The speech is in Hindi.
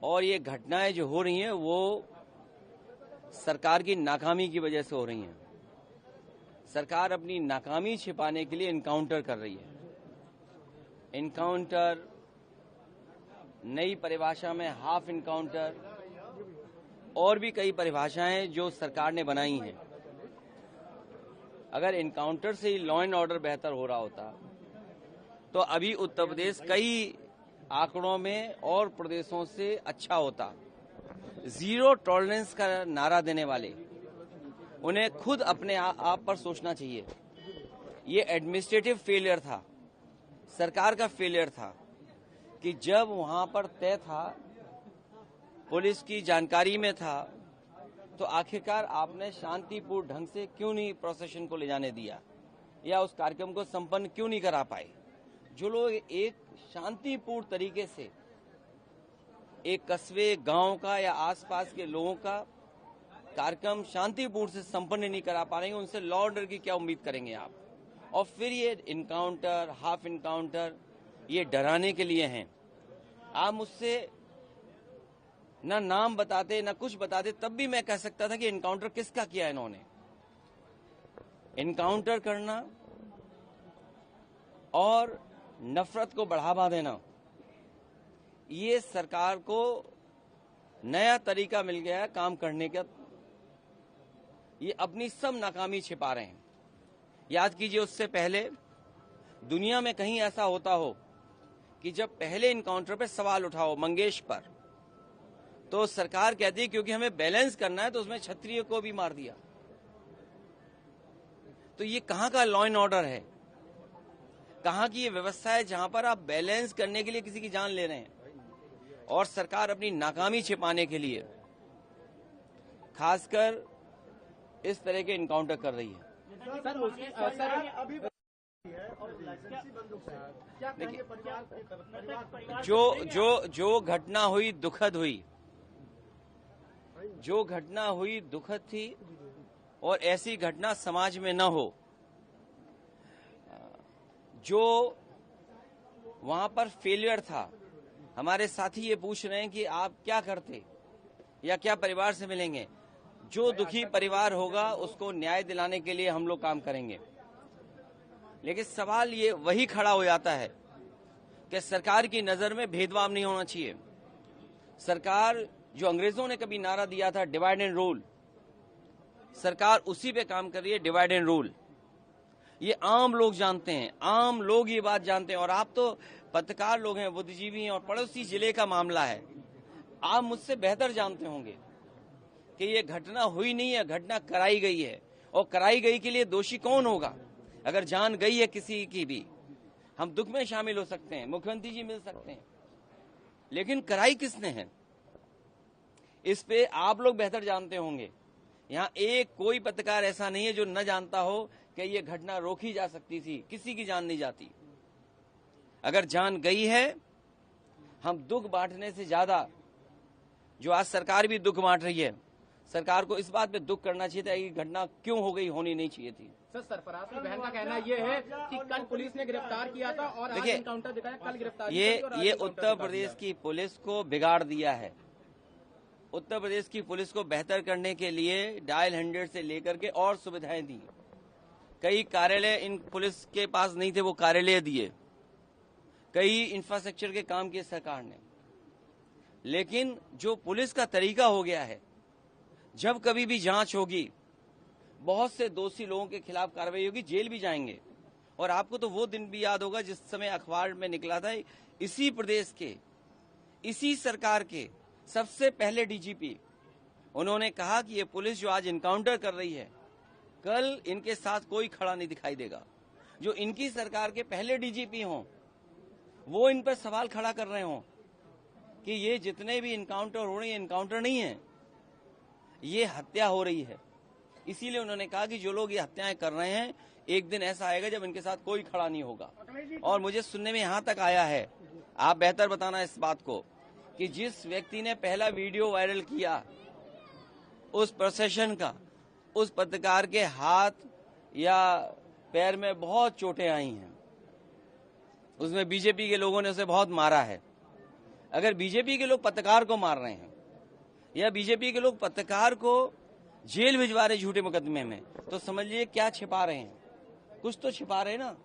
और ये घटनाएं जो हो रही हैं वो सरकार की नाकामी की वजह से हो रही हैं। सरकार अपनी नाकामी छिपाने के लिए इनकाउंटर कर रही है। इनकाउंटर, नई परिभाषा में हाफ इनकाउंटर और भी कई परिभाषाएं जो सरकार ने बनाई हैं। अगर इनकाउंटर से ही लॉ एंड ऑर्डर बेहतर हो रहा होता तो अभी उत्तर प्रदेश कई आंकड़ों में और प्रदेशों से अच्छा होता। जीरो टॉलरेंस का नारा देने वाले उन्हें खुद अपने आप पर सोचना चाहिए। ये एडमिनिस्ट्रेटिव फेलियर था, सरकार का फेलियर था कि जब वहां पर तय था, पुलिस की जानकारी में था, तो आखिरकार आपने शांतिपूर्ण ढंग से क्यों नहीं प्रोसेशन को ले जाने दिया या उस कार्यक्रम को संपन्न क्यों नहीं करा पाए। जो लोग एक शांतिपूर्ण तरीके से एक कस्बे, गांव का या आसपास के लोगों का कार्यक्रम शांतिपूर्ण से संपन्न नहीं करा पा रहे हैं, उनसे लॉ ऑर्डर की क्या उम्मीद करेंगे आप। और फिर ये इनकाउंटर, हाफ इनकाउंटर, ये डराने के लिए हैं। आप मुझसे ना नाम बताते ना कुछ बताते, तब भी मैं कह सकता था कि इनकाउंटर किसका किया इन्होंने। इनकाउंटर करना और नफरत को बढ़ावा देना, ये सरकार को नया तरीका मिल गया है काम करने का। ये अपनी सब नाकामी छिपा रहे हैं। याद कीजिए, उससे पहले दुनिया में कहीं ऐसा होता हो कि जब पहले इनकाउंटर पे सवाल उठाओ मंगेश पर, तो सरकार कहती है क्योंकि हमें बैलेंस करना है तो उसमें क्षत्रिय को भी मार दिया। तो ये कहां का लॉ एंड ऑर्डर है, कहां की ये व्यवस्था है जहां पर आप बैलेंस करने के लिए किसी की जान ले रहे हैं। और सरकार अपनी नाकामी छिपाने के लिए खासकर इस तरह के इनकाउंटर कर रही है। जो घटना हुई दुखद हुई, जो घटना हुई दुखद थी और ऐसी घटना समाज में न हो। जो वहां पर फेलियर था, हमारे साथी ये पूछ रहे हैं कि आप क्या करते या क्या परिवार से मिलेंगे। जो दुखी परिवार होगा उसको न्याय दिलाने के लिए हम लोग काम करेंगे। लेकिन सवाल ये वही खड़ा हो जाता है कि सरकार की नजर में भेदभाव नहीं होना चाहिए। सरकार, जो अंग्रेजों ने कभी नारा दिया था डिवाइड एंड रूल, सरकार उसी पे काम कर रही है, डिवाइड एंड रूल। ये आम लोग जानते हैं, आम लोग ये बात जानते हैं। और आप तो पत्रकार लोग हैं, बुद्धिजीवी हैं, और पड़ोसी जिले का मामला है। आप मुझसे बेहतर जानते होंगे कि ये घटना हुई नहीं है, घटना कराई गई है। और कराई गई के लिए दोषी कौन होगा। अगर जान गई है किसी की भी, हम दुख में शामिल हो सकते हैं, मुख्यमंत्री जी मिल सकते हैं, लेकिन कराई किसने है, इस पे आप लोग बेहतर जानते होंगे। यहाँ एक कोई पत्रकार ऐसा नहीं है जो न जानता हो कि ये घटना रोकी जा सकती थी। किसी की जान नहीं जाती। अगर जान गई है, हम दुख बांटने से ज्यादा, जो आज सरकार भी दुख बांट रही है, सरकार को इस बात पे दुख करना चाहिए था कि घटना क्यों हो गई, होनी नहीं चाहिए थी। सर, सरफराज की बहन का कहना ये है कि कल पुलिस ने गिरफ्तार किया था और आज एनकाउंटर दिखाया, कल गिरफ्तार। ये उत्तर प्रदेश की पुलिस को बिगाड़ दिया है। उत्तर प्रदेश की पुलिस को बेहतर करने के लिए डायल 100 से लेकर के और सुविधाएं दी। कई कार्यालय इन पुलिस के पास नहीं थे, वो कार्यालय दिए। कई इंफ्रास्ट्रक्चर के काम किए सरकार ने। लेकिन जो पुलिस का तरीका हो गया है, जब कभी भी जांच होगी, बहुत से दोषी लोगों के खिलाफ कार्रवाई होगी, जेल भी जाएंगे। और आपको तो वो दिन भी याद होगा जिस समय अखबार में निकला था, इसी प्रदेश के, इसी सरकार के सबसे पहले डीजीपी, उन्होंने कहा कि ये पुलिस जो आज इनकाउंटर कर रही है, कल इनके साथ कोई खड़ा नहीं दिखाई देगा। जो इनकी सरकार के पहले डीजीपी हों, वो इन पर सवाल खड़ा कर रहे हों कि ये जितने भी इनकाउंटर हो रहे हैं, इनकाउंटर नहीं है, ये हत्या हो रही है। इसीलिए उन्होंने कहा कि जो लोग ये हत्याएं कर रहे हैं, एक दिन ऐसा आएगा जब इनके साथ कोई खड़ा नहीं होगा। और मुझे सुनने में यहां तक आया है, आप बेहतर बताना इस बात को, कि जिस व्यक्ति ने पहला वीडियो वायरल किया उस प्रोसेशन का, उस पत्रकार के हाथ या पैर में बहुत चोटें आई हैं। उसमें बीजेपी के लोगों ने उसे बहुत मारा है। अगर बीजेपी के लोग पत्रकार को मार रहे हैं या बीजेपी के लोग पत्रकार को जेल भिजवा रहे झूठे मुकदमे में, तो समझिए क्या छिपा रहे हैं, कुछ तो छिपा रहे हैं ना।